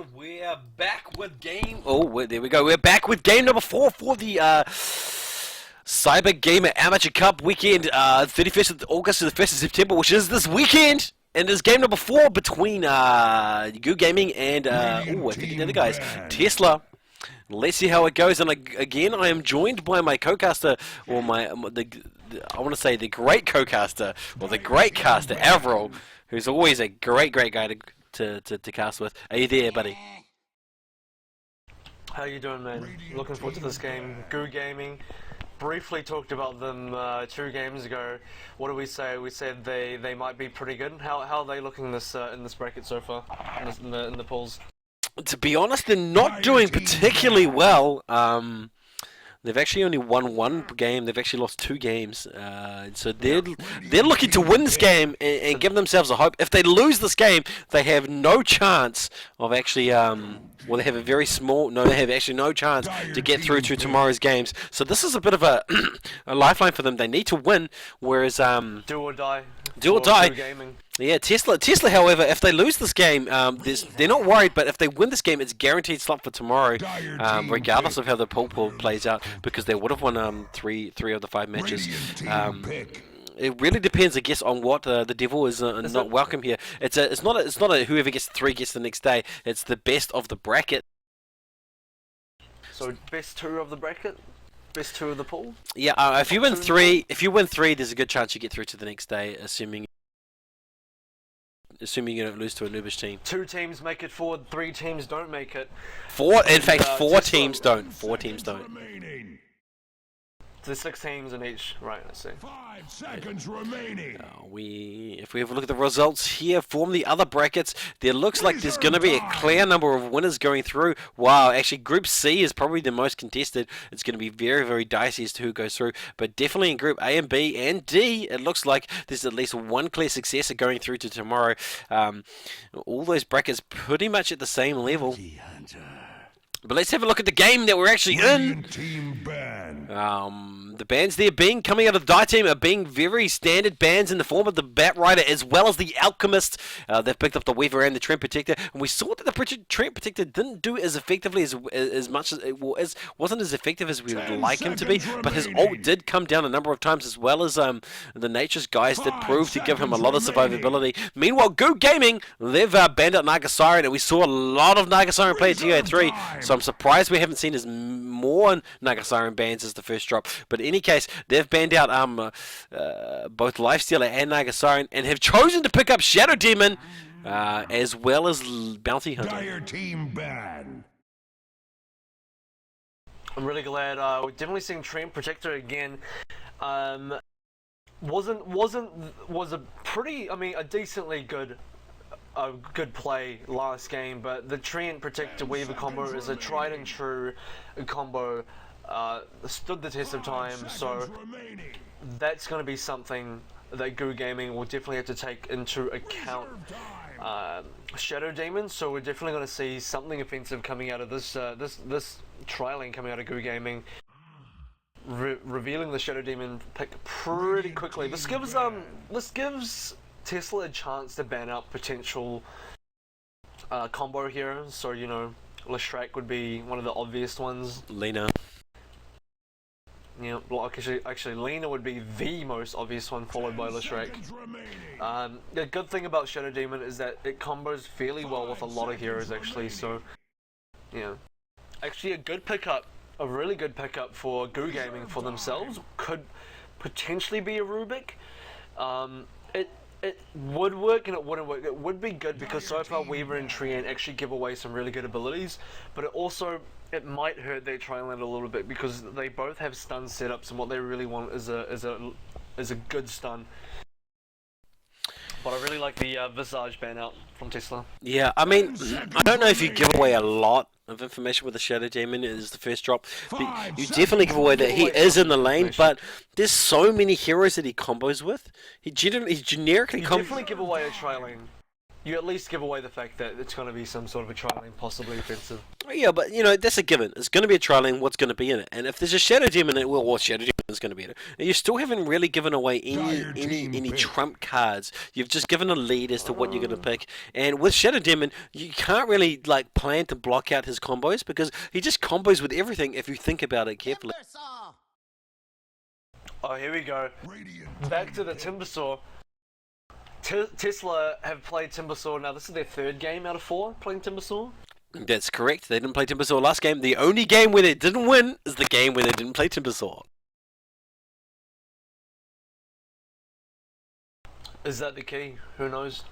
and we're back with game. Oh, there we go. We're back with game number 4 for the Cybergamer Amateur Cup weekend, 31st of August to the 1st of September, which is this weekend. And it's game number 4 between Goo Gaming and I think the other guys, Tesla. Let's see how it goes. And again, I am joined by my co-caster, or I want to say the great co-caster, or the great caster, Avril, who's always a great guy to cast with. Are you there, buddy? How you doing, man? Looking forward to this game. Goo Gaming. Briefly talked about them 2 games ago. What do we say? We said they might be pretty good. How are they looking this in this bracket so far? In the polls? To be honest, they're not doing particularly well. They've actually only won 1 game. They've actually lost 2 games. So they're looking to win this game and give themselves a hope. If they lose this game, they have no chance of actually. Well, they have a very small. No, they have actually no chance to get through to tomorrow's games. So this is a bit of a lifeline for them. They need to win. Whereas do or die. Do or die. Gaming. Yeah, Tesla, however, if they lose this game, they're not worried, but if they win this game, it's guaranteed slot for tomorrow, regardless of how the pool plays out, because they would have won 3 of the 5 matches. It really depends, I guess, on what the devil is not welcome here. It's not a whoever gets 3 gets the next day. It's the best of the bracket. So best 2 of the bracket. Best 2 of the pool. Yeah, if you win 3, there's a good chance you get through to the next day, assuming you don't lose to a noobish team. 2 teams make it forward, 3 teams don't make it. 4 teams don't. 4 teams don't. There's 6 teams in each, right? Let's see. 5 seconds remaining. If we have a look at the results here from the other brackets, there looks like there's going to be a clear number of winners going through. Wow, actually, Group C is probably the most contested. It's going to be very dicey as to who goes through. But definitely in Group A and B and D, it looks like there's at least 1 clear successor going through to tomorrow. All those brackets pretty much at the same level. But let's have a look at the game that we're actually in. The bands there coming out of the Die team are being very standard bands in the form of the Bat Rider as well as the Alchemist. They've picked up the Weaver and the Trent Protector, and we saw that the Trent Protector didn't do as effectively as much as wasn't as effective as we would like him to be. But his ult did come down a number of times, as well as the Nature's Guys that proved to give him a lot of survivability. Meanwhile, Goo Gaming, they've banned out Naga Siren, and we saw a lot of Naga Siren play at TO3. So I'm surprised we haven't seen as more Naga Siren bans as the first drop. But in any case, they've banned out both Lifestealer and Naga Siren, and have chosen to pick up Shadow Demon as well as Bounty Hunter. Dire team ban. I'm really glad. We're definitely seeing Trent Protector again. Was a pretty, a decently good. A good play last game, but the Trent Protector Weaver combo is a tried and true combo, stood the test of time, so that's going to be something that Goo Gaming will definitely have to take into account. Shadow Demon, so we're definitely going to see something offensive coming out of this this trialing coming out of Goo Gaming. Revealing the Shadow Demon pick pretty quickly. This gives Tesla a chance to ban out potential combo here, so Leshrac would be one of the obvious ones. Lena. Yeah, actually Lena would be the most obvious one, followed by Leshrac. The good thing about Shadow Demon is that it combos fairly well with a lot of heroes actually, so yeah. Actually a really good pickup for Goo Gaming for themselves could potentially be a Rubik. It would work and it wouldn't work. It would be good because so far Weaver and Trient actually give away some really good abilities, but it might hurt their trial a little bit because they both have stun setups, and what they really want is a good stun. But I really like the Visage ban out from Tesla. Yeah, I don't know if you give away a lot of information with the Shadow Demon is the first drop. But you definitely give away that he is in the lane, but there's so many heroes that he combos with. He generically definitely give away a trialing. you at least give away the fact that it's going to be some sort of a trialing, possibly offensive. Yeah, but you know that's a given. It's going to be a trial lane. What's going to be in it? And if there's a Shadow Demon in it, well, what Shadow Demon is going to be in it? And you still haven't really given away any trump cards. You've just given a lead as to what you're going to pick. And with Shadow Demon, you can't really like plan to block out his combos because he just combos with everything if you think about it carefully. Oh, here we go. Back to the Timbersaw. Tesla have played Timbersaw. Now this is their 3rd game out of 4 playing Timbersaw. That's correct. They didn't play Timbersaw last game. The only game where they didn't win is the game where they didn't play Timbersaw. Is that the key? Who knows?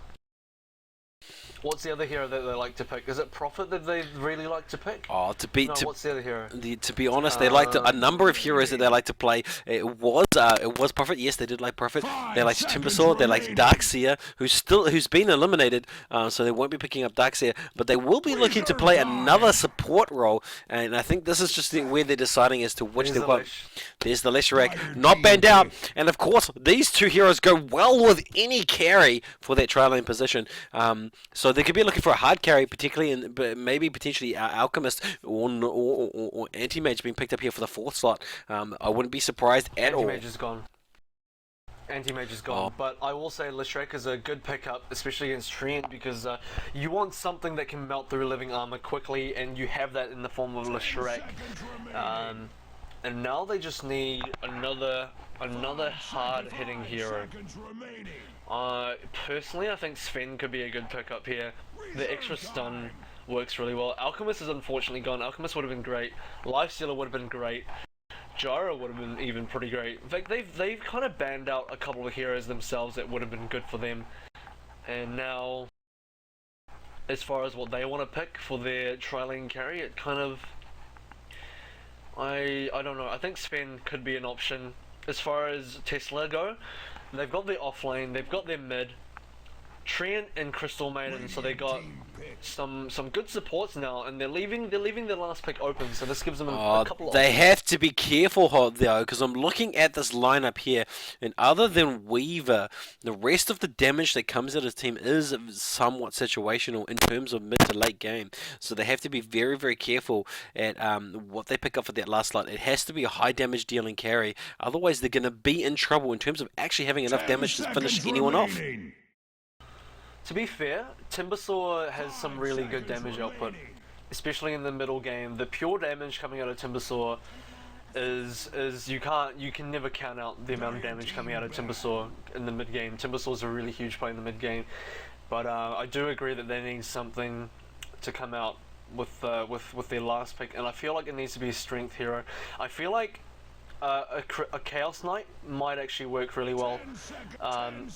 What's the other hero that they like to pick? Is it Prophet that they really like to pick? Oh, What's the other hero? To be honest, they liked a number of heroes that they like to play. It was Prophet. Yes, they did like Prophet. They liked Timbersaw. They liked Darkseer, who's been eliminated, so they won't be picking up Darkseer. But they will be looking to play another support role, and I think this is just where they're deciding as to which they want. There's the Leshrac, not banned out, and of course these two heroes go well with any carry for that tri lane position. So they could be looking for a hard carry, particularly, but maybe potentially Alchemist or Anti-Mage being picked up here for the 4th slot. I wouldn't be surprised at all. Anti-Mage is gone. Anti-Mage is gone, but I will say Leshrac is a good pickup, especially against Treant, because you want something that can melt through living armor quickly, and you have that in the form of Leshrac. And now they just need another hard-hitting hero. Personally, I think Sven could be a good pickup here. The extra stun works really well. Alchemist is unfortunately gone. Alchemist would have been great. Lifestealer would have been great. Gyro would have been even pretty great. In fact, they've kind of banned out a couple of heroes themselves that would have been good for them. And now, as far as what they want to pick for their tri-lane carry, it kind of... I don't know. I think Sven could be an option. As far as Tesla go, they've got their offlane, they've got their mid, Treant and Crystal Maiden, so they got some good supports now, and they're leaving their last pick open, so this gives them a couple of They options. have to be careful though, because I'm looking at this lineup here, and other than Weaver, the rest of the damage that comes out of his team is somewhat situational in terms of mid to late game. So they have to be very, very careful at what they pick up for that last slot. It has to be a high damage dealing carry, otherwise they're going to be in trouble in terms of actually having enough damage to finish anyone off. To be fair, Timbersaw has some really good damage output, especially in the middle game. The pure damage coming out of Timbersaw is you can never count out the amount of damage coming out of Timbersaw in the mid game. Timbersaw's a really huge play in the mid game, but I do agree that they need something to come out with their last pick, and I feel like it needs to be a strength hero. I feel like a Chaos Knight might actually work really well,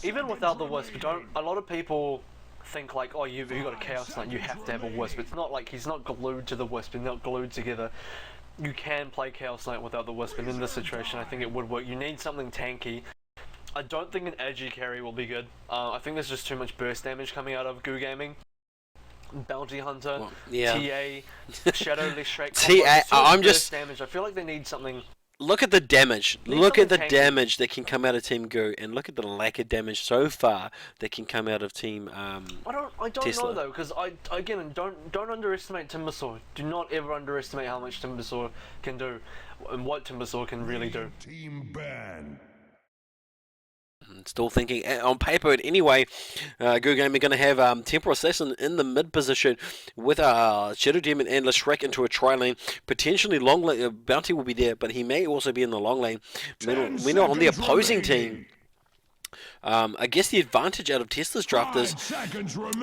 even without the Wisp. A lot of people think like, oh, you've got a Chaos Knight, you have to have a Wisp. It's not like he's not glued to the Wisp, they're not glued together. You can play Chaos Knight without the Wisp, and in this situation I think it would work. You need something tanky. I don't think an Agi carry will be good. I think there's just too much burst damage coming out of Goo Gaming. Bounty Hunter, TA, Shadow Leshrac, I'm just damage. I feel like they need something. Look at the damage. Look at the damage that can come out of Team Goo, and look at the lack of damage so far that can come out of Team I don't Tesla. know though, because again don't underestimate Timbersaw. Do not ever underestimate how much Timbersaw can do, and what Timbersaw can really do. Team ban. Still thinking on paper anyway, Goo Gaming are going to have Temporal Assassin in the mid position with Shadow Demon and Leshrac into a tri lane. Potentially long lane, Bounty will be there, but he may also be in the long lane. Meanwhile, on the opposing team, I guess the advantage out of Tesla's draft is,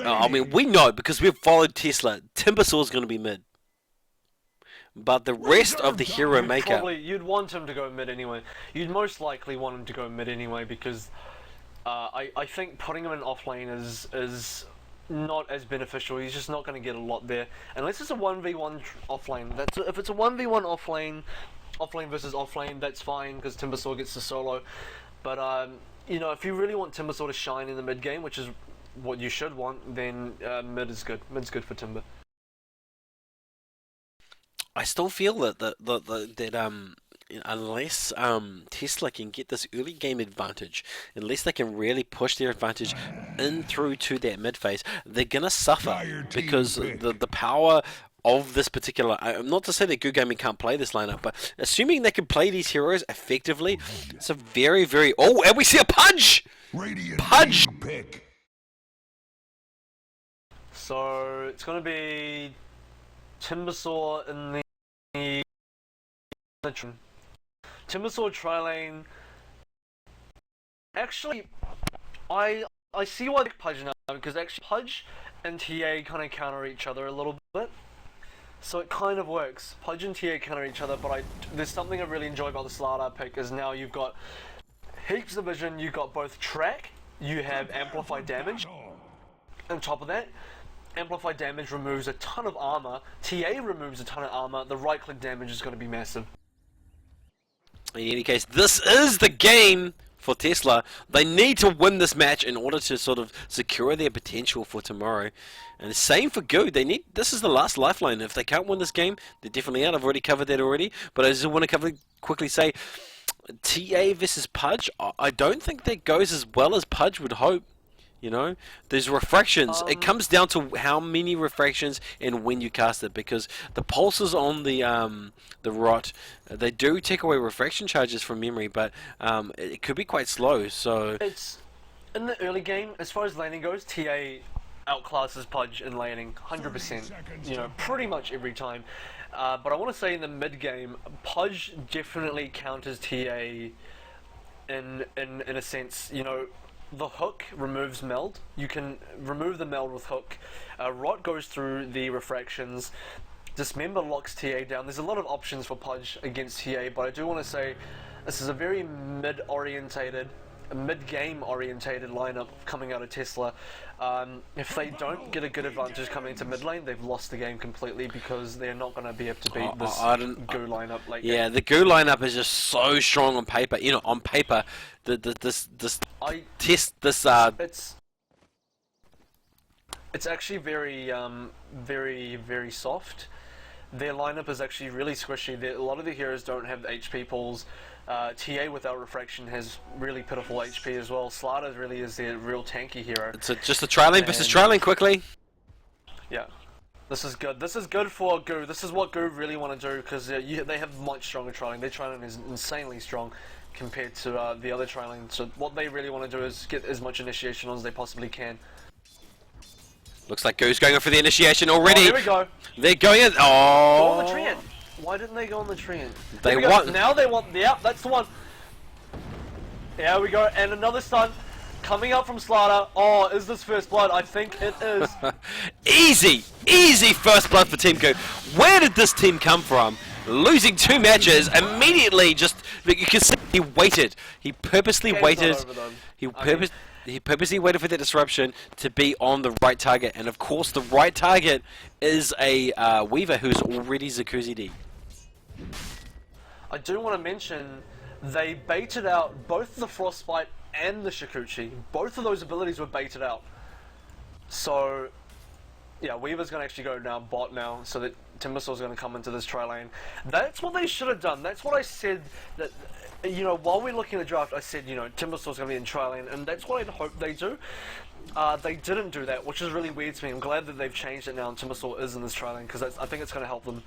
I mean, we know because we've followed Tesla, Timbersaw is going to be mid. But the rest of the hero makeup... You'd want him to go mid anyway. You'd most likely want him to go mid anyway, because I think putting him in offlane is not as beneficial. He's just not going to get a lot there. Unless it's a 1v1 offlane. If it's a 1v1 offlane versus offlane, that's fine, because Timbersaw gets the solo. But, you know, if you really want Timbersaw to shine in the mid game, which is what you should want, then mid is good. Mid's good for Timber. I still feel that unless Tesla can get this early game advantage, unless they can really push their advantage in through to that mid phase, they're gonna suffer because the power of this particular. I'm not to say that Good Gaming can't play this lineup, but assuming they can play these heroes effectively, it's a very, very. Oh, and we see a punch. Punch. Pick. So it's gonna be Timbersaw in the Timbersaw tri-lane. Actually, I see why they pick Pudge now, because actually Pudge and TA kind of counter each other a little bit. So it kind of works. Pudge and TA counter each other, but there's something I really enjoy about the Slardar pick is now you've got heaps of vision, you've got both track, you have amplified damage. On top of that, amplified damage removes a ton of armor, TA removes a ton of armor, the right click damage is going to be massive. In any case, this is the game for Tesla. They need to win this match in order to sort of secure their potential for tomorrow. And the same for Good. This is the last lifeline. If they can't win this game, they're definitely out. I've already covered that already. But I just want to quickly say, TA versus Pudge, I don't think that goes as well as Pudge would hope. You know, there's refractions. It comes down to how many refractions and when you cast it, because the pulses on the rot, they do take away refraction charges from memory, but it could be quite slow. So it's in the early game, as far as laning goes, TA outclasses Pudge in laning 100%. You know, pretty much every time. But I want to say in the mid game, Pudge definitely counters TA in a sense. You know, the hook removes meld. You can remove the meld with hook. Rot goes through the refractions. Dismember locks TA down. There's a lot of options for Pudge against TA, but I do want to say this is a very mid-game orientated lineup coming out of Tesla. If they don't get a good advantage coming into mid lane, they've lost the game completely because they're not going to be able to beat this Goo lineup. Yeah, the Goo lineup is just so strong on paper. You know, on paper, It's actually very, very soft. Their lineup is actually really squishy. A lot of the heroes don't have HP pools. TA without refraction has really pitiful HP as well. Slardar really is their real tanky hero. It's just a tri-lane versus tri-lane quickly. Yeah, this is good. This is good for Goo. This is what Goo really want to do because they have much stronger tri-lane. Their tri-lane is insanely strong compared to the other tri-lane. So what they really want to do is get as much initiation on as they possibly can. Looks like Goo's going for the initiation already. Oh, here we go. They're going in. Go on the Oh. treant. Why didn't they go on the treant? They want. Now they want. Yep, that's the one. Here we go. And another stun coming up from Slardar. Oh, is this first blood? I think it is. Easy first blood for Team Goo. Where did this team come from? Losing 2 matches immediately. Just you can see he waited. He purposely Game's waited. not over, though. He purposely waited for that disruption to be on the right target, and of course the right target is a Weaver who's already Zakuzi D. I do want to mention they baited out both the Frostbite and the Shikuchi. Both of those abilities were baited out. So yeah, Weaver's going to actually go now bot now, so that Timbersaw's going to come into this tri-lane. That's what they should have done. That's what I said, that, you know, while we're looking at the draft, I said, you know, Timbersaw's going to be in tri-lane, and that's what I'd hope they do. They didn't do that, which is really weird to me. I'm glad that they've changed it now and Timbersaw is in this tri-lane, because I think it's going to help them.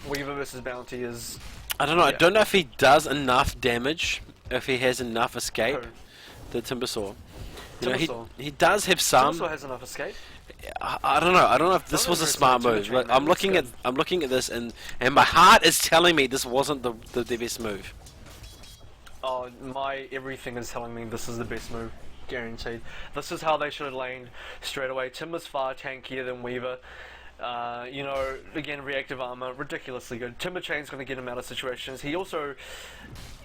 Weaver versus Bounty is... I don't know. Yeah. I don't know if he does enough damage, if he has enough escape. Who? The Timbersaw. You know, Timbersaw. he does have some. Timbersaw has enough escape. I don't know. I don't know if this was a smart move. Like, I'm looking at this, and my heart is telling me this wasn't the best move. Oh, my everything is telling me this is the best move, guaranteed. This is how they should have laned straight away. Timber's far tankier than Weaver. You know, again, reactive armor, ridiculously good. Timber Chain's going to get him out of situations. He also,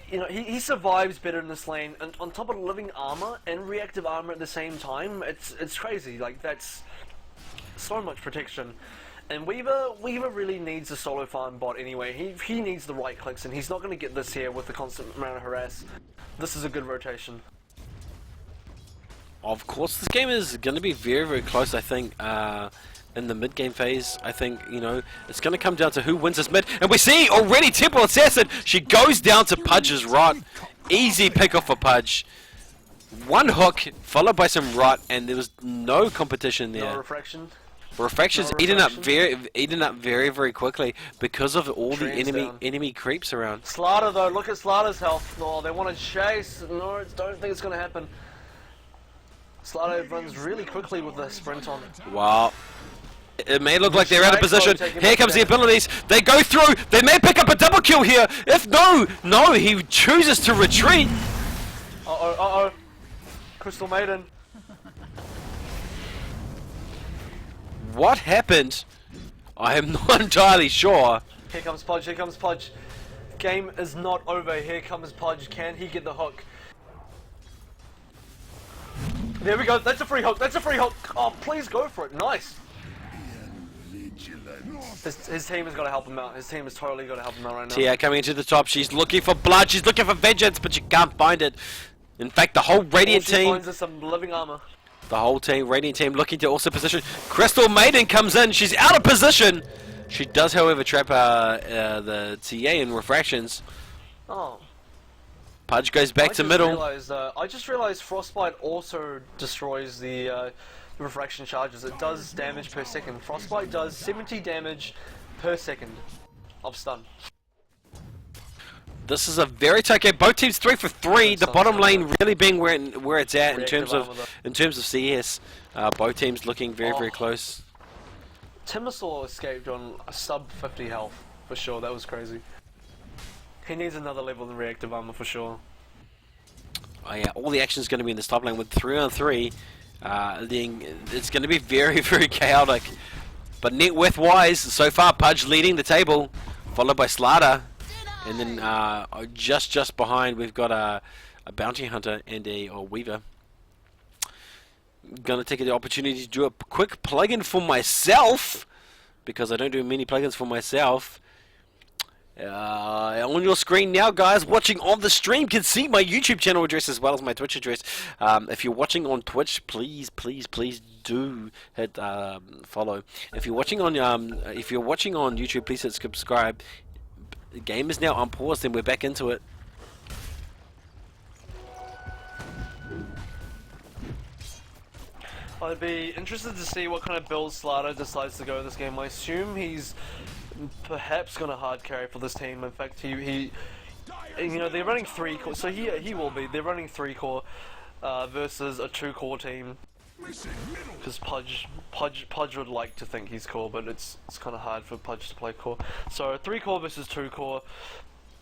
you know, he survives better in this lane, and on top of living armor and reactive armor at the same time, it's crazy. Like, that's so much protection. And Weaver really needs a solo farm bot anyway. He needs the right clicks, and he's not going to get this here with the constant amount of harass. This is a good rotation. Of course, this game is going to be very, very close, I think, in the mid-game phase. I think, you know, it's going to come down to who wins this mid. And we see already Temple Assassin, she goes down to Pudge's rot. Easy pick-off for Pudge. One hook, followed by some rot, and there was no competition there. No refraction. Refraction's No eaten up refraction. very, very quickly because of all the Trains down. enemy creeps around. Slaughter though, look at Slaughter's health. Oh, they want to chase. No, don't think it's going to happen. Slaughter runs really quickly with the sprint on. Wow. It may look like they're out of position. Taking Here back comes the down. abilities. They go through. They may pick up a double kill here. If no, he chooses to retreat. Uh-oh. Crystal Maiden. What happened? I am not entirely sure. Here comes Pudge, here comes Pudge. Game is not over, here comes Pudge. Can he get the hook? There we go, that's a free hook, that's a free hook! Oh, please go for it, nice! His team has got to help him out, his team has totally got to help him out right now. Tia coming into the top, she's looking for blood, she's looking for vengeance, but she can't find it. In fact, the whole Radiant All she team, finds is some living armor. the whole team, Radiant team looking to also position. Crystal Maiden comes in, she's out of position. She does, however, trap the TA in refractions. Oh. Pudge goes back to middle. I just realized Frostbite also destroys the refraction charges. It does damage per second. Frostbite does 70 damage per second of stun. This is a very tight game. Both teams 3 for 3. The bottom lane really being where it's at in terms of CS. Both teams looking very, very close. Timbersaw escaped on a sub 50 health for sure. That was crazy. He needs another level in reactive armor for sure. Oh yeah, all the action is going to be in this top lane with 3-on-3. It's going to be very, very chaotic. But net worth wise, so far Pudge leading the table, followed by Slaughter. And then just behind we've got a bounty hunter and a weaver. Gonna take the opportunity to do a quick plugin for myself because I don't do many plugins for myself. On your screen now, guys, watching on the stream can see my YouTube channel address as well as my Twitch address. If you're watching on Twitch, please do hit follow. If you're watching on YouTube, please hit subscribe. The game is now unpaused and we're back into it. I'd be interested to see what kind of build Slaughter decides to go this game. I assume he's perhaps going to hard carry for this team. In fact, he you know, they're running 3 core, so he will be. They're running 3 core versus a 2 core team. Because Pudge would like to think he's core, but it's kind of hard for Pudge to play core. So 3 core versus 2 core.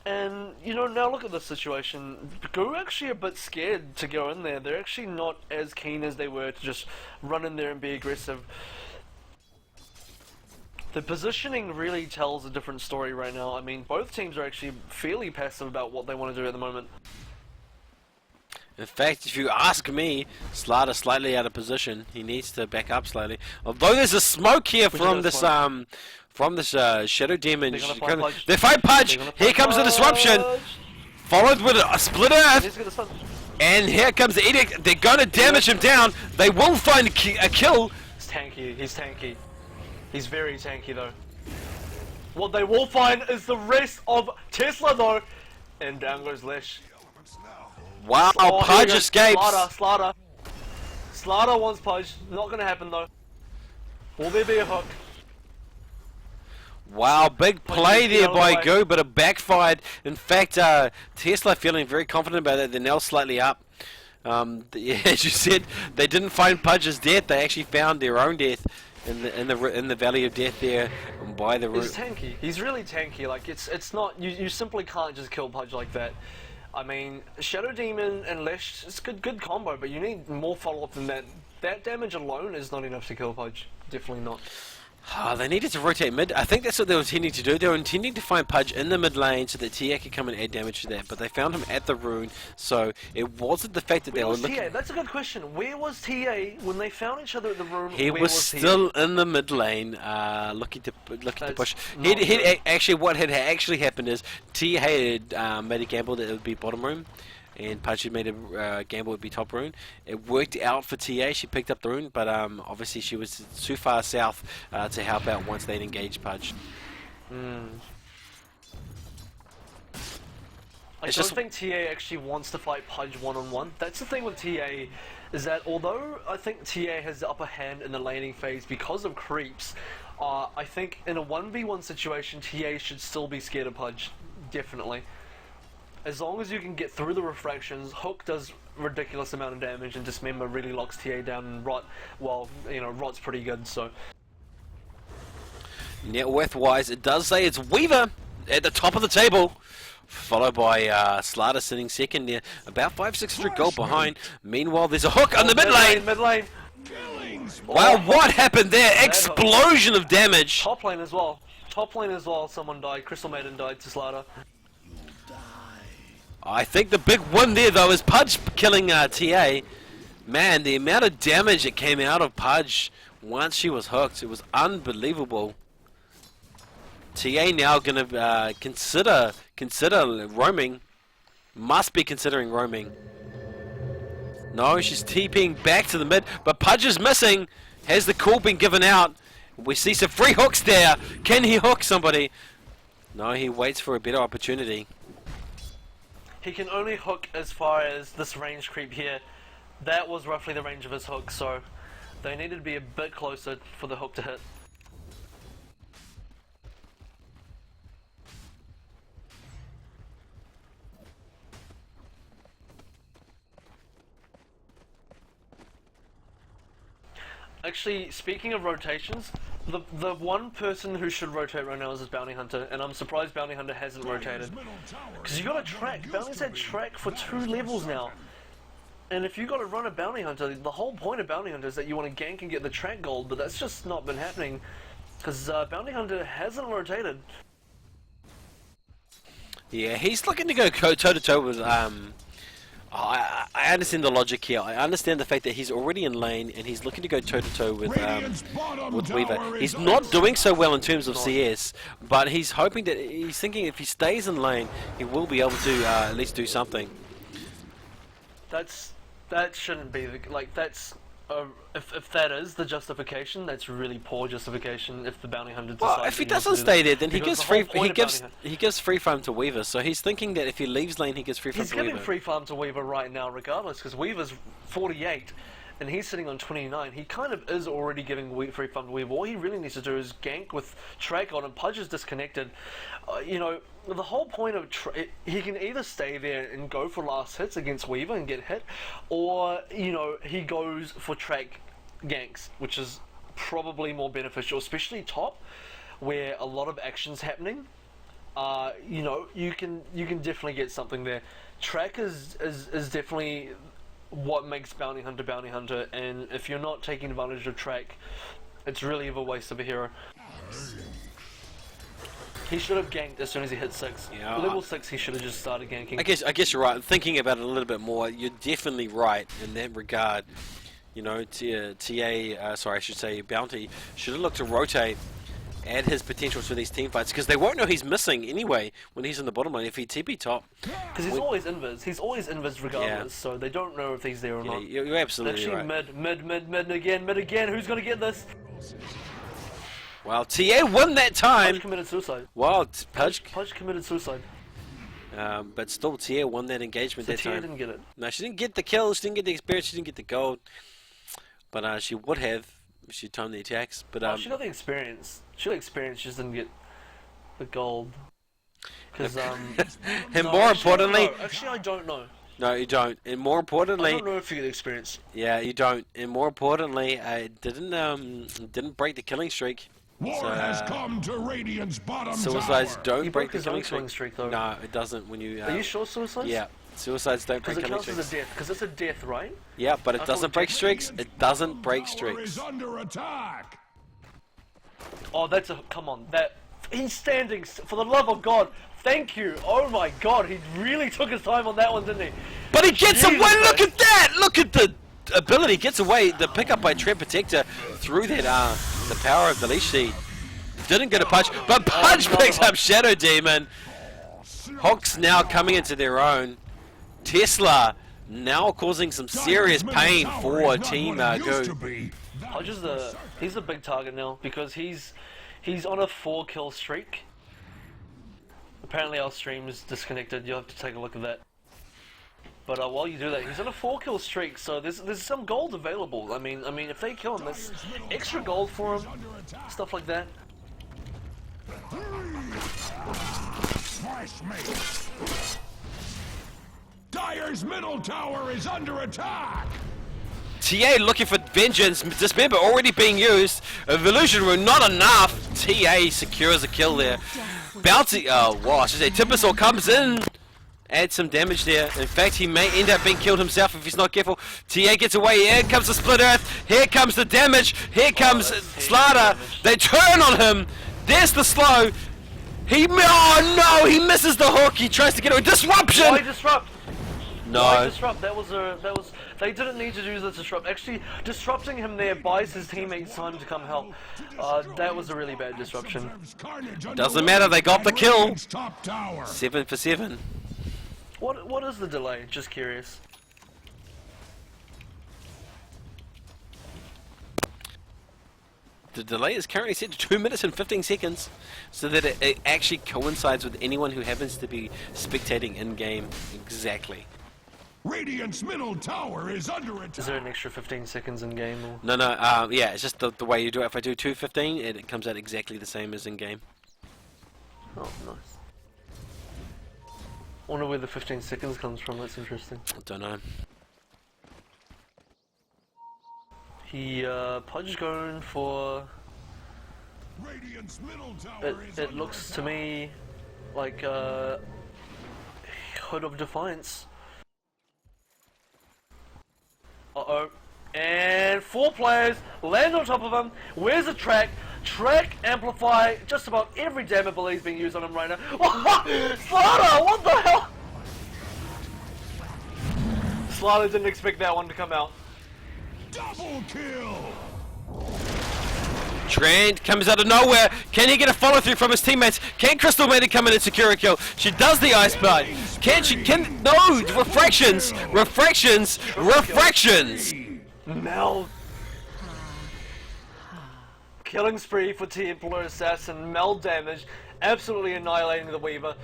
And, you know, now look at the situation. Go actually a bit scared to go in there. They're actually not as keen as they were to just run in there and be aggressive. The positioning really tells a different story right now. I mean, both teams are actually fairly passive about what they want to do at the moment. In fact, if you ask me, Slaughter slightly out of position. He needs to back up slightly. Although there's a smoke here from this Shadow Demon. They fight Pudge. Here comes the disruption, followed with a split earth. And here comes the edict. They're going to damage him down. They will find a kill. He's tanky. He's tanky. He's very tanky though. What they will find is the rest of Tesla though. And down goes Lesh. Wow, Oh, Pudge escapes. Slaughter wants Pudge. Not gonna happen though. Will there be a hook? Wow, big play there by Go, but it backfired. In fact, Tesla feeling very confident about it. They're now slightly up. As you said, they didn't find Pudge's death. They actually found their own death in the Valley of Death there by the root. He's tanky. He's really tanky. Like it's not. You simply can't just kill Pudge like that. I mean, Shadow Demon and Lesh, it's good combo, but you need more follow-up than that. That damage alone is not enough to kill Pudge. Definitely not. They needed to rotate mid. I think that's what they were intending to do. They were intending to find Pudge in the mid lane so that TA could come and add damage to that. But they found him at the rune, so it wasn't the fact that they were looking. TA? That's a good question. Where was TA when they found each other at the rune? He was still in the mid lane, looking to push. Actually, what had actually happened is TA had made a gamble that it would be bottom room, and Pudge had made a gamble would be top rune. It worked out for TA. She picked up the rune, but obviously she was too far south to help out once they'd engaged Pudge. I don't think TA actually wants to fight Pudge one-on-one. That's the thing with TA, is that although I think TA has the upper hand in the laning phase because of creeps, I think in a 1v1 situation TA should still be scared of Pudge, definitely. As long as you can get through the refractions, Hook does ridiculous amount of damage and Dismember really locks TA down, and Rot, well, you know, Rot's pretty good, so... Net worth-wise, it does say it's Weaver at the top of the table, followed by Slater sitting second there, about 500-600 gold behind. Meanwhile, there's a Hook on the mid lane. Mid lane. Wow, what happened there? Explosion of damage. Top lane as well. Top lane as well. Someone died. Crystal Maiden died to Slater. I think the big win there, though, is Pudge killing TA. Man, the amount of damage that came out of Pudge once she was hooked, it was unbelievable. TA now going to consider roaming. Must be considering roaming. No, she's TPing back to the mid, but Pudge is missing. Has the call been given out? We see some free hooks there. Can he hook somebody? No, he waits for a better opportunity. He can only hook as far as this range creep here. That was roughly the range of his hook, so they needed to be a bit closer for the hook to hit. Actually, speaking of rotations, the one person who should rotate right now is this Bounty Hunter, and I'm surprised Bounty Hunter hasn't rotated. Because you got to track. Bounty's had track for 2 levels now. And if you got to run a Bounty Hunter, the whole point of Bounty Hunter is that you want to gank and get the track gold, but that's just not been happening. Because Bounty Hunter hasn't rotated. Yeah, he's looking to go toe-to-toe with... I understand the logic here. I understand the fact that he's already in lane and he's looking to go toe-to-toe with Weaver. He's not doing so well in terms of CS, but he's hoping that... He's thinking if he stays in lane, he will be able to at least do something. That shouldn't be the... Like, that's... if that is the justification, that's really poor justification. If the Bounty Hunter decides, well, if he doesn't stay there, then he gives free farm to Weaver. So he's thinking that if he leaves lane, he gives free farm to Weaver. He's giving free farm to Weaver right now, regardless, because Weaver's 48, and he's sitting on 29. He kind of is already giving free farm to Weaver. All he really needs to do is gank with track on, and Pudge is disconnected. You know, the whole point of he can either stay there and go for last hits against Weaver and get hit, or you know he goes for track ganks, which is probably more beneficial, especially top, where a lot of action's happening. You know, you can definitely get something there. Track is definitely what makes Bounty Hunter, and if you're not taking advantage of track, it's really a waste of a hero. He should have ganked as soon as he hit 6. Yeah, level 6, he should have just started ganking. I guess you're right. Thinking about it a little bit more, you're definitely right in that regard. You know, sorry, I should say Bounty should have looked to rotate, add his potential to these team fights, because they won't know he's missing anyway when he's in the bottom lane if he TP top. Because he's always invis. He's always invis regardless, so they don't know if he's there or not. You're absolutely right. Mid again. Who's going to get this? Well, TA won that time. Pudge committed suicide. Wow, Pudge committed suicide. But still, TA won that engagement that time. TA didn't get it. No, she didn't get the kill, she didn't get the experience, she didn't get the gold. But she would have if she timed the attacks. But she got the experience. She got experience, she just didn't get the gold. Because, and more importantly... Actually, I don't know. No, you don't. And more importantly... I don't know if you get the experience. Yeah, you don't. And more importantly, it didn't break the killing streak. War has come to Radiant's bottom Suicides tower. don't break the killing streak though. No, it doesn't when you... Are you sure suicides? Yeah, suicides don't break killing streaks. Because it counts as a death, because it's a death, right? Yeah, but it doesn't break streaks. It doesn't break streaks. Is under attack. Oh, that's a... Come on, that... He's standing, for the love of God. Thank you. Oh my God, he really took his time on that one, didn't he? But he gets away, look at that! Look at the ability, gets away, the pickup by Treant Protector through that, the power of the leash seed. Didn't get a punch, but Pudge picks up Shadow Demon. Hawks now coming into their own. Tesla now causing some serious pain for Team Go. Hodge is he's a big target now because he's on a 4-kill streak. Apparently our stream is disconnected. You'll have to take a look at that. But while you do that, he's on a 4-kill streak, so there's some gold available. I mean, if they kill him, there's extra gold for him, stuff like that. Dire's middle tower is under attack. TA looking for vengeance. Dismember already being used. Evolution Rune not enough. TA secures a kill there. Bounty. Wow, I should say Timbersaw comes in. Adds some damage there. In fact, he may end up being killed himself if he's not careful. TA gets away. Here comes the Split Earth. Here comes the damage. Here comes Slaughter. They turn on him. There's the slow. Oh no! He misses the hook. He tries to get away. Disruption. Why disrupt? No. Why disrupt? That was. They didn't need to do the disrupt. Actually, disrupting him there buys his teammates time to come help. That was a really bad disruption. Doesn't matter. They got the kill. 7 for 7. What is the delay? Just curious. The delay is currently set to 2 minutes and 15 seconds, so that it actually coincides with anyone who happens to be spectating in game. Exactly. Radiant's middle tower is under attack. Is there an extra 15 seconds in game? Or? No. Yeah, it's just the way you do it. If I do 2:15, it comes out exactly the same as in game. Oh, nice. I wonder where the 15 seconds comes from. That's interesting. I don't know. He Pudge going for. Radiant's middle tower It looks to me like Hood of Defiance. Uh-oh. And 4 players land on top of him. Where's the track? Track amplify just about every damn ability is being used on him right now. Slaughter! What the hell? Slaughter didn't expect that one to come out. double kill. Trent comes out of nowhere. Can he get a follow through from his teammates? Can Crystal Maiden come in and secure a kill? She does the ice bite. Can she? No! Refractions! Refractions! Refractions! Mel. Killing spree for Templar Assassin. Mel damage. Absolutely annihilating the Weaver.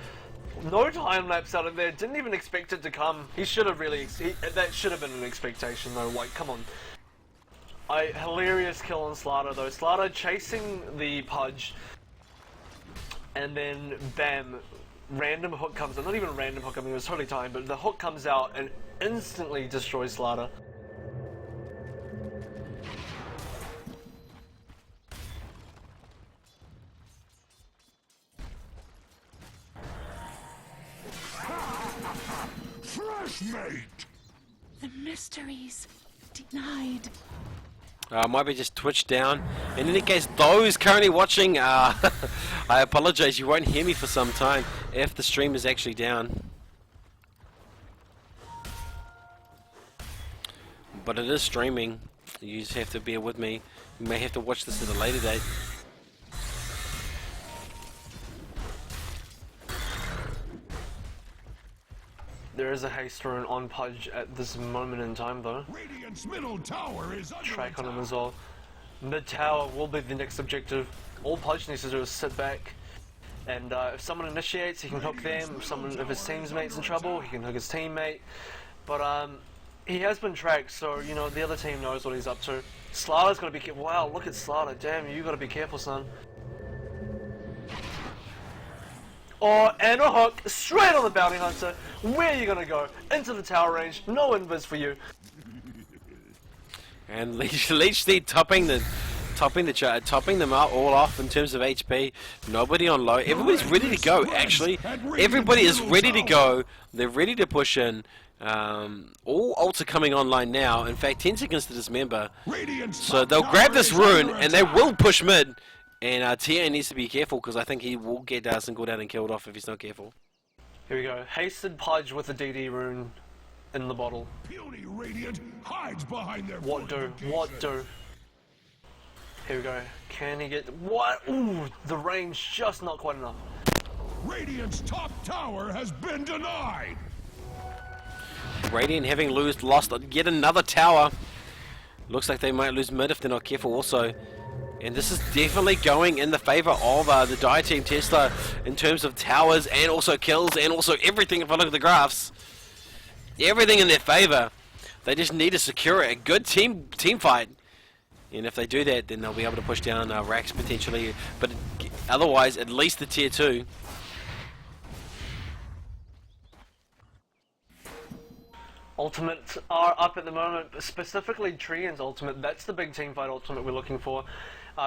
No time lapse out of there. Didn't even expect it to come. He should have really. That should have been an expectation though. Like, come on. Hilarious kill on Slaughter though. Slaughter chasing the Pudge, and then bam, random hook comes out. Not even a random hook, I mean it was totally timed, but the hook comes out and instantly destroys Slaughter. Fresh mate. The mysteries denied. Might be just Twitch down. In any case, those currently watching, I apologize, you won't hear me for some time if the stream is actually down. But it is streaming. You just have to bear with me. You may have to watch this at a later date. There is a haste rune on Pudge at this moment in time though. Radiant's middle tower is under Track on him attack. as well. Mid tower will be the next objective. All Pudge needs to do is sit back, and if someone initiates, he can hook them. If his teammate's in trouble, he can hook his teammate. But he has been tracked, so you know the other team knows what he's up to. Slaughter's got to be careful. Wow, look at Slaughter. Damn, you got to be careful, son. Oh, and a hook straight on the bounty hunter. Where are you gonna go? Into the tower range. No invis for you. And Leech Steed topping them out all off in terms of HP. Nobody on low. Everybody's ready to go. Actually, everybody is ready to go. They're ready to push in. All ults are coming online now. In fact, 10 seconds to dismember. So they'll grab this rune and they will push mid. And TA needs to be careful because I think he will get singled out and killed off if he's not careful. Here we go. Hasted Pudge with the DD rune in the bottle. Puny Radiant hides behind their What do? What do? Here we go. Can he get... What? Ooh, the range just not quite enough. Radiant's top tower has been denied. Radiant having lost yet another tower. Looks like they might lose mid if they're not careful also. And this is definitely going in the favor of the Dire Team Tesla in terms of towers and also kills and also everything. If I look at the graphs, everything in their favor. They just need to secure a good team fight. And if they do that, then they'll be able to push down Rax potentially. But otherwise, at least the tier 2. Ultimates are up at the moment, specifically Trian's ultimate. That's the big teamfight ultimate we're looking for.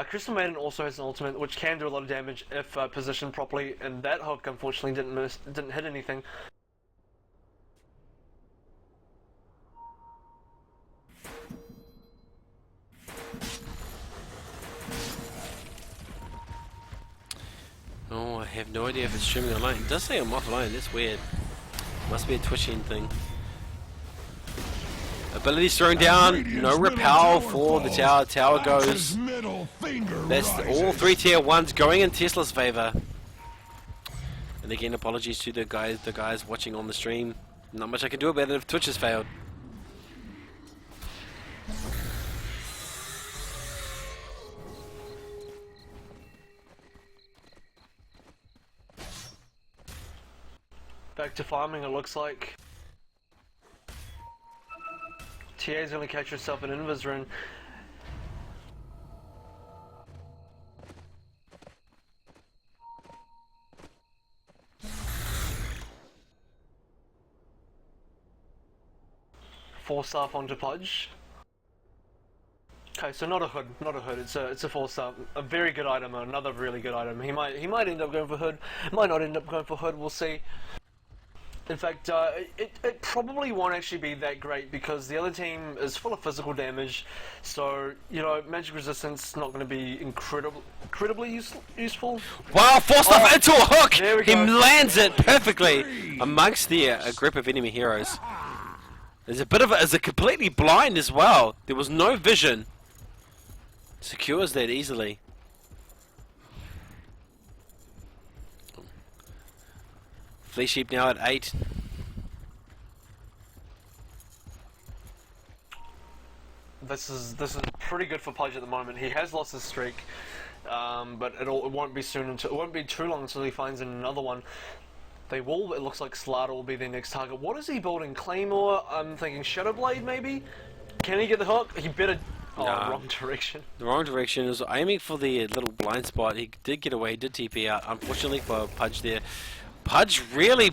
Crystal Maiden also has an ultimate which can do a lot of damage if positioned properly, and that hook unfortunately didn't hit anything. Oh, I have no idea if it's streaming online. It does say I'm offline, that's weird. Must be a twitching thing. Abilities thrown down, no repel for the tower. Tower goes. That's all 3 tier 1s going in Tesla's favor. And again, apologies to the guys watching on the stream. Not much I can do about it if Twitch has failed. Back to farming, it looks like. TA's gonna catch herself an invis rune. Force staff onto Pudge. Okay, so not a hood, it's a force staff. A very good item, another really good item. He might end up going for hood, might not end up going for hood, we'll see. In fact, it probably won't actually be that great because the other team is full of physical damage, so, you know, magic resistance is not going to be incredibly useful. Wow, forced off into a hook! There we He go. lands it perfectly amongst a group of enemy heroes. There's a completely blind as well. There was no vision. Secures that easily. Flea Sheep now at 8. This is pretty good for Pudge at the moment. He has lost his streak, but it won't be too long until he finds another one. They will. It looks like Slaughter will be their next target. What is he building? Claymore? I'm thinking Shadowblade maybe. Can he get the hook? He better. Oh, Nah. wrong direction. The wrong direction. Is aiming for the little blind spot. He did get away. He did TP out. Unfortunately for Pudge there. Pudge really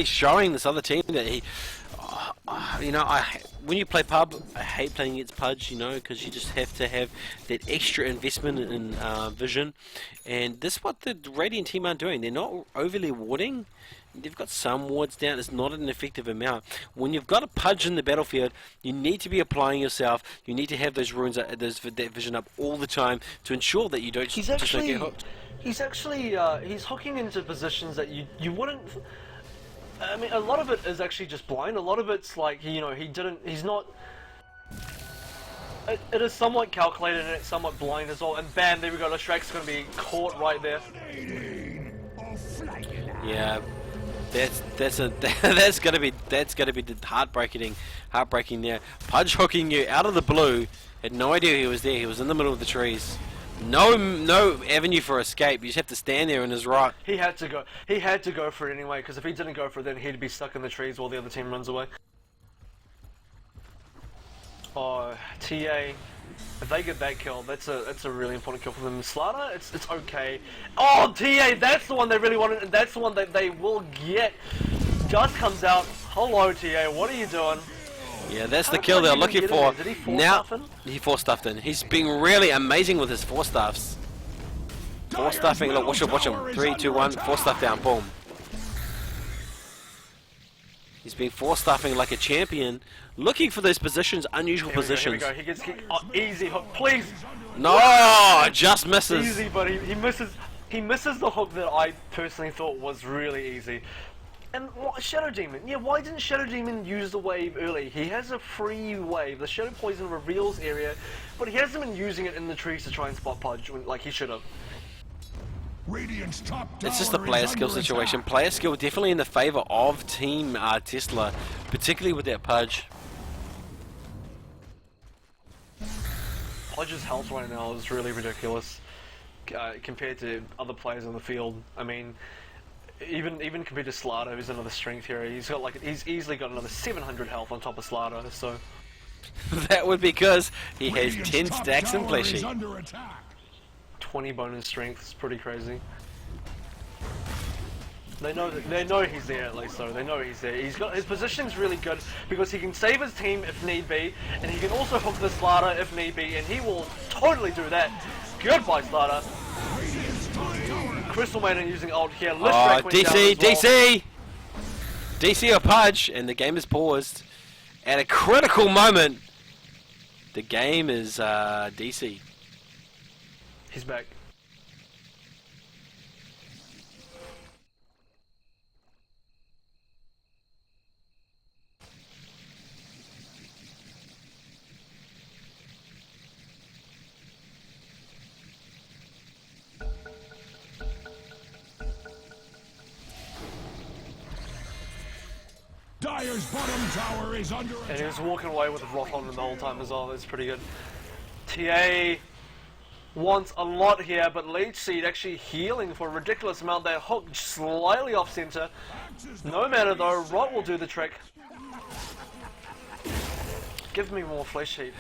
showing this other team that he, you know, when you play pub, I hate playing against Pudge, you know, because you just have to have that extra investment in vision, and this is what the Radiant team are doing. They're not overly warding. They've got some wards down. It's not an effective amount. When you've got a Pudge in the battlefield, you need to be applying yourself. You need to have those runes, that vision up all the time to ensure that you don't He's don't actually, get hooked. he's hooking into positions that you wouldn't. I mean, a lot of it is actually just blind. A lot of it's like, you know, he's not. It is somewhat calculated and it's somewhat blind as well. And bam, there we go. Leshrax's going to be caught right there. Yeah, that's gonna be heartbreaking there. Pudge hooking you out of the blue. Had no idea he was there. He was in the middle of the trees. No avenue for escape. You just have to stand there in his right. He had to go. He had to go for it anyway, because if he didn't go for it, then he'd be stuck in the trees while the other team runs away. Oh, TA. If they get that kill, that's a really important kill for them. Slaughter, it's okay. Oh, TA, that's the one they really wanted, and that's the one that they will get. Just comes out. Hello, TA. What are you doing? Yeah, that's the kill they're looking for. Did he force Now stuff in? he force stuffed in. He's been really amazing with his force stuffs. Force stuffing. Look, watch him. 3, 2, 1. Force stuff down. Boom. He's been force stuffing like a champion, looking for those positions, unusual positions. Here we go. Easy hook, please. No, just misses. Easy, but he misses. He misses the hook that I personally thought was really easy. And Shadow Demon, yeah, why didn't Shadow Demon use the wave early? He has a free wave. The Shadow Poison reveals area, but he hasn't been using it in the trees to try and spot Pudge like he should have. Radiant's top It's just a tower player is skill under situation. attack. Player skill definitely in the favor of Team Tesla, particularly with that Pudge. Pudge's health right now is really ridiculous compared to other players on the field. I mean, even compared to Slaughter, who's another strength hero, he's easily got another 700 health on top of Slaughter. So That would be because he has Radiant's 10 top stacks in tower play is sheet. under attack. 20 bonus strength is pretty crazy. They know he's there at least, though. They know he's there. His position's really good because he can save his team if need be, and he can also hook the Slaughter if need be, and he will totally do that. Goodbye, Slaughter. Crystal Maiden using ult here. Oh, DC! DC or Pudge, and the game is paused. At a critical moment, the game is DC. He's back. Dire's bottom tower is under And he was attack. walking away with a rock on him the whole time as well. That's pretty good. TA wants a lot here, but Leech Seed actually healing for a ridiculous amount. That hook slightly off center. No matter though, Rot will do the trick. Give me more flesh heat.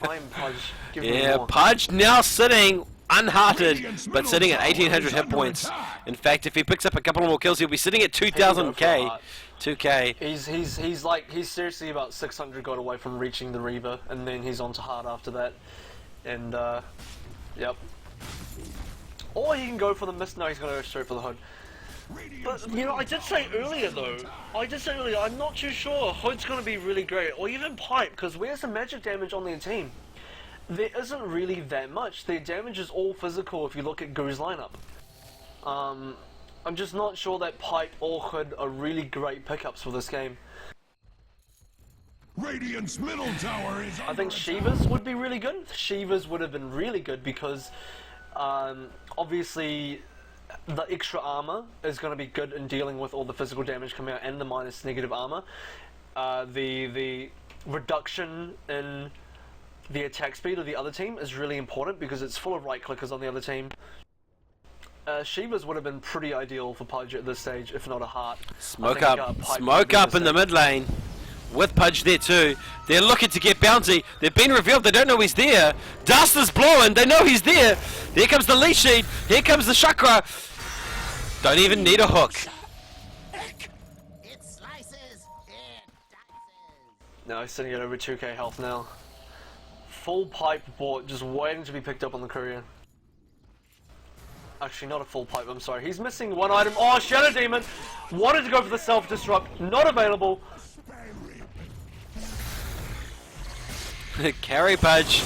I'm Pudge. Give me Yeah, more. Pudge now sitting unhearted, but sitting at 1800 hit points. In fact, if he picks up a couple more kills, he'll be sitting at 2000k. 2k. He's seriously about 600 got away from reaching the Reaver, and then he's on to hard after that. And yep. Or he can go for the mist. No, he's gonna go straight for the hood. But you know, I did say earlier though. I'm not too sure hood's gonna be really great, or even pipe, because where's the magic damage on their team? There isn't really that much. Their damage is all physical if you look at Goo's lineup. I'm just not sure that pipe or hood are really great pickups for this game. Radiant's middle tower is I think Shivas would be really good. Shivas would have been really good because obviously the extra armor is going to be good in dealing with all the physical damage coming out and the minus negative armor. The reduction in the attack speed of the other team is really important because it's full of right clickers on the other team. Shivas would have been pretty ideal for Pudge at this stage, if not a heart. Smoke I think, up, Pipe smoke would be up the in the same. mid lane. With Pudge there too. They're looking to get bounty. They've been revealed. They don't know he's there. Dust is blowing. They know he's there. Here comes the leash sheet. Here comes the chakra. Don't even need a hook. It slices, it dices. No, he's sitting at over 2k health now. Full pipe bought, just waiting to be picked up on the courier. Actually, not a full pipe, I'm sorry. He's missing one item. Oh, Shadow Demon! Wanted to go for the self-destruct, not available. Carry Pudge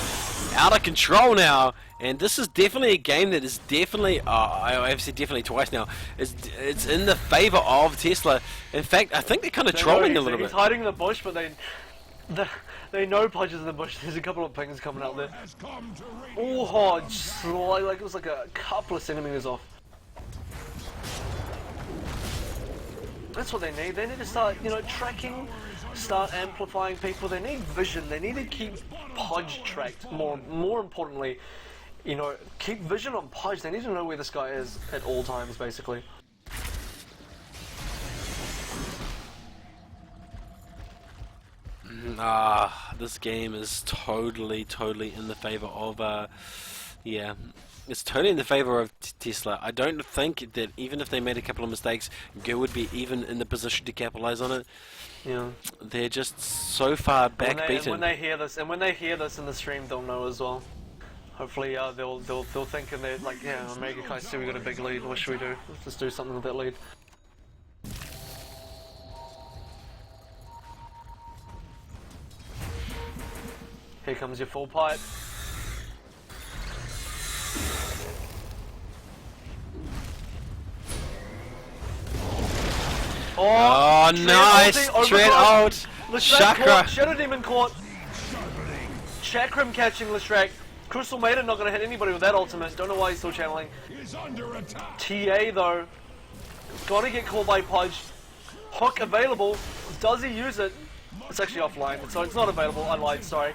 out of control now. And this is definitely a game that is definitely, I've said definitely twice now, it's in the favor of Tesla. In fact, I think they're kind of trolling a little He's bit. hiding in the bush, but they know Pudge is in the bush. There's a couple of pings coming out there. has come to Oh, just like it was like a couple of centimeters off. That's what they need. They need to start, you know, tracking, start amplifying people. They need vision. They need to keep Pudge tracked. More importantly, you know, keep vision on Pudge. They need to know where this guy is at all times, basically. This game is totally in the favor of, yeah, it's totally in the favor of Tesla. I don't think that even if they made a couple of mistakes, Go would be even in the position to capitalize on it. Yeah. They're just so far backbeaten. When they hear this, and when they hear this in the stream, they'll know as well. Hopefully, they'll think and they're like, yeah, Omega Kai, see we got a big lead. What should we do? Let's just do something with that lead. Here comes your full pipe. Oh, nice! Tread out! Chakra! Shadow Demon caught. Chakram catching Leshrac. Crystal Maiden not gonna hit anybody with that ultimate. Don't know why he's still channeling. Is under attack. TA though, gotta get called by Pudge. Hook available. Does he use it? It's actually offline, so it's not available. I lied, sorry.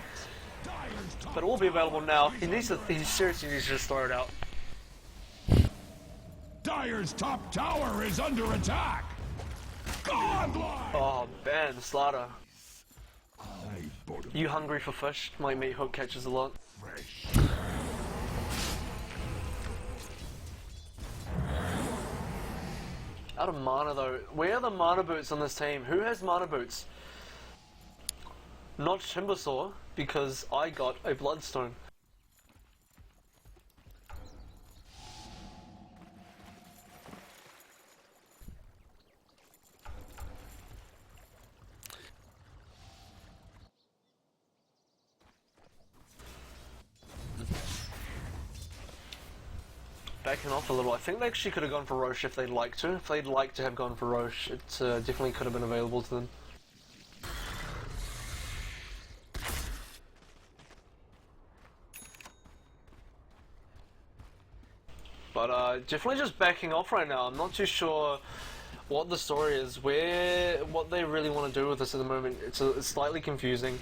But it will be available now. He seriously needs to just throw it out. Dire's top tower is under attack. Godlike. Oh man, Slaughter. You hungry for fish? My meat hook catches a lot. Out of mana though. Where are the mana boots on this team? Who has mana boots? Not Timbersaw, because I got a Bloodstone. Backing off a little. I think they actually could have gone for Roche if they'd like to. If they'd like to have gone for Roche, it definitely could have been available to them. But definitely just backing off right now. I'm not too sure what the story is, what they really want to do with this at the moment. It's slightly confusing.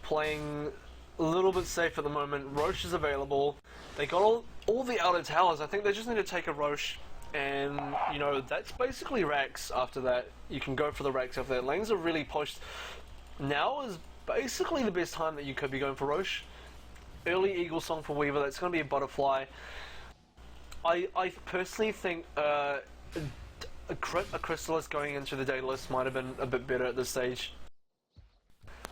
Playing a little bit safe at the moment. Roche is available. They got all the outer towers. I think they just need to take a Roche, and you know that's basically Rax. After that, you can go for the Rax after that. Lanes are really pushed. Now is basically the best time that you could be going for Roche. Early Eagle Song for Weaver. That's going to be a Butterfly. I personally think a Chrysalis going into the Daedalus might have been a bit better at this stage.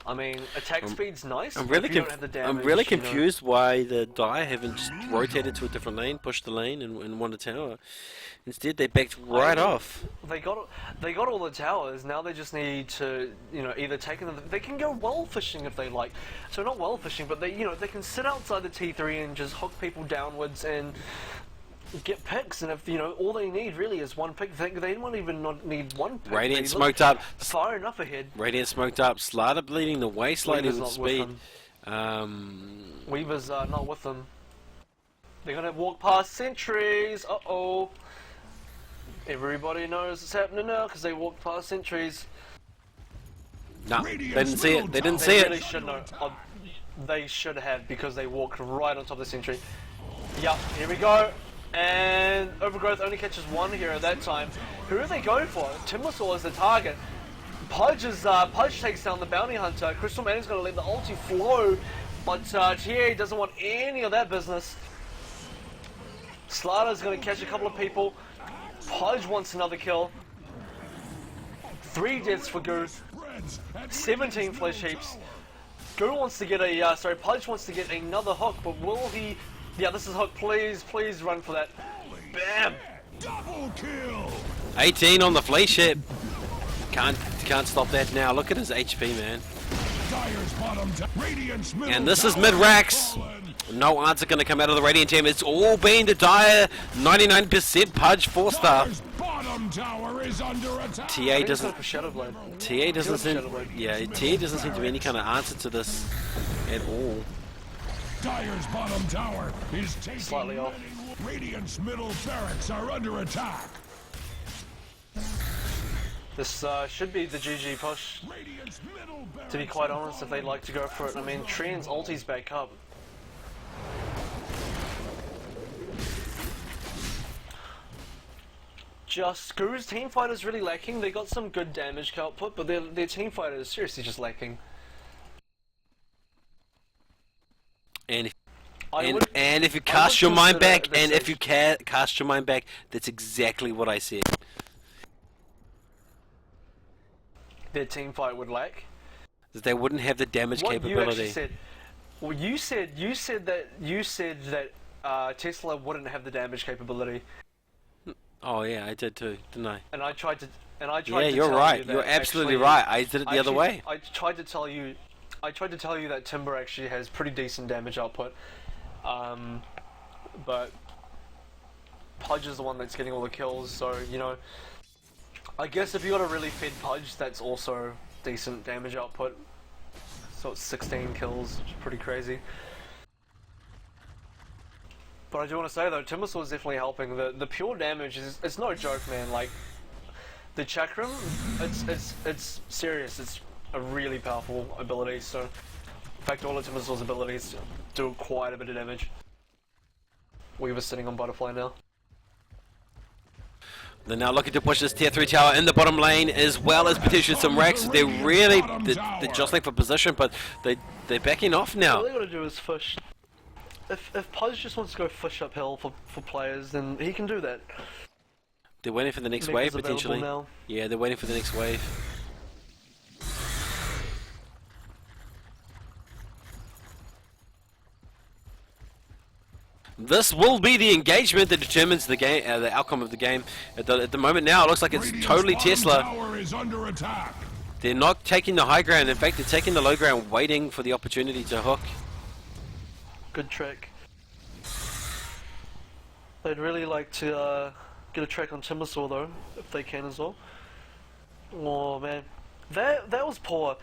I mean, attack speed's nice. I'm really, if you don't have the damage, I'm really you know. confused why the Dire haven't just rotated to a different lane, pushed the lane, and won the tower. Instead, they backed right off. They got all the towers. Now they just need to, you know, either take them. They can go well fishing if they like. So not well fishing, but they, you know, they can sit outside the T3 and just hook people downwards and get picks. And if you know, all they need really is one pick. They won't even not need one pick. Radiant smoked up. Far enough ahead. Radiant smoked up. Slaughter bleeding the way slightly with Weaver's not with speed. Weaver's not with them. They're gonna walk past sentries. Uh-oh. Everybody knows it's happening now because they walked past sentries. No, they didn't see it. They didn't see They it. really should know. They should have, because they walked right on top of the sentry. Yup, here we go. And Overgrowth only catches one here at that time. Who are they going for? Timbersaw is the target. Pudge takes down the bounty hunter. Crystal Maiden's going to let the ulti flow, but TA doesn't want any of that business. Slaughter's going to catch a couple of people. Pudge wants another kill. 3 deaths for Goo. 17 flesh heaps. Goo wants to get a, Pudge wants to get another hook, but will he? Yeah, this is hook. Please run for that. Bam! Double kill. 18 on the flesh hit. Can't stop that now. Look at his HP, man. Dire's bottom Radiant's middle And this is tower mid-Rax. fallen. No answer going to come out of the Radiant team. It's all been the Dire. 99% Pudge 4-star. Dire's bottom tower is under attack. TA doesn't. For Shadowblade. TA doesn't seem. Shadowblade. Yeah, TA doesn't seem to be any kind of answer to this at all. Dire's bottom tower is taking Slightly off. Radiant's middle barracks are under attack. This should be the GG push. Radiant's middle barracks To be quite honest, if they'd like to go for it. I mean, Trian's ulti's back up. Just Guru's teamfight is really lacking. They got some good damage output, but their teamfight is seriously just lacking. And if, I would if you cast your mind consider back, this and if as- you cast your mind back, that's exactly what I said. their teamfight would lack. That they wouldn't have the damage What you capability. actually said. Well, you said that Tesla wouldn't have the damage capability, Oh yeah, I did too, didn't I? and I tried to. Yeah, to you're tell right. you that You're absolutely actually- right. I did it the other way. I tried to tell you that Timber actually has pretty decent damage output, but Pudge is the one that's getting all the kills. So you know, I guess if you got a really fed Pudge, that's also decent damage output. So it's 16 kills, which is pretty crazy. But I do want to say though, Timbersaw is definitely helping. The pure damage is it's no joke, man. Like the chakram, it's serious. It's a really powerful ability. So in fact, all of Timbersaw's abilities do quite a bit of damage. Weaver's sitting on butterfly now. They're now looking to push this tier 3 tower in the bottom lane as well as potentially some racks. They're really they're jostling for position, but they're backing off now. All they gotta do is fish. If Pudge just wants to go fish uphill for players, then he can do that. They're waiting for the next Mech wave is available potentially. now. Yeah, they're waiting for the next wave. This will be the engagement that determines the game, the outcome of the game. At the moment now, it looks like it's Radiant's totally bottom Tesla. tower is under attack. They're not taking the high ground. In fact, they're taking the low ground, waiting for the opportunity to hook. Good trick. They'd really like to get a track on Timbersaw though, if they can as well. Oh man, that was poor.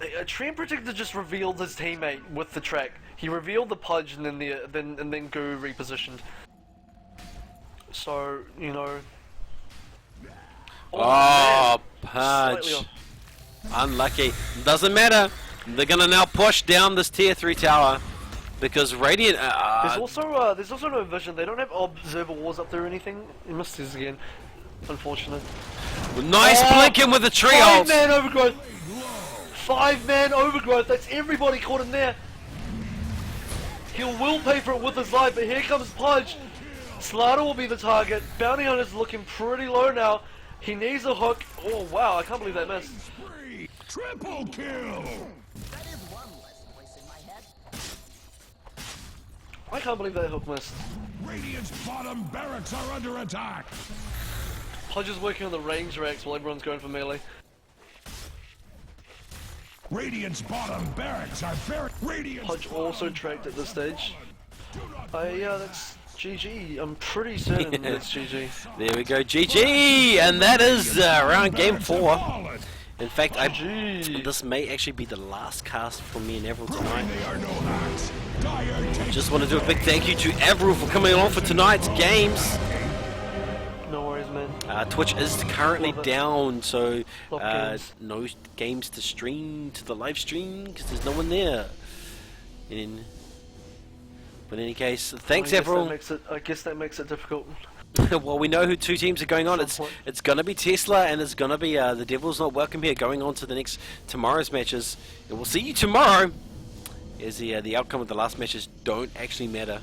A Treant Protector just revealed his teammate with the track. He revealed the Pudge and then then Goo repositioned. So you know. Oh, man. Pudge. Slightly off. Unlucky. Doesn't matter. They're gonna now push down this tier 3 tower because Radiant. There's also no vision. They don't have observer walls up there or anything. He missed his again. Unfortunate. Nice blinking with the tree ult. 5-man overgrowth. 5-man overgrowth. That's everybody caught in there. He will pay for it with his life, but here comes Pudge. Slaughter will be the target. Bounty Hunter's looking pretty low now. He needs a hook. Oh wow, I can't believe that missed. Triple kill. That is one less voice in my head. I can't believe that hook missed. Radiant's bottom barracks are under attack. Pudge is working on the range racks while everyone's going for melee. Radiant's bottom barracks are very. Radiant's Pudge also tracked at this stage. Yeah, that's GG. I'm pretty certain that's GG. There we go, GG, and that is around game 4. In fact, GG. this may actually be the last cast for me and Avril tonight. They are no hacks. Dire takes Just want to do a big thank you to Avril for coming along for tonight's games. No worries, man. Twitch is currently Love it. down, so Love games. no games to stream to the live stream because there's no one there. But in any case, thanks Avril. I guess that makes it difficult. Well, we know who 2 teams are going on. Some point. It's gonna be Tesla and it's gonna be the Devil's Not Welcome here, going on to the next tomorrow's matches. And we'll see you tomorrow, as the outcome of the last matches don't actually matter.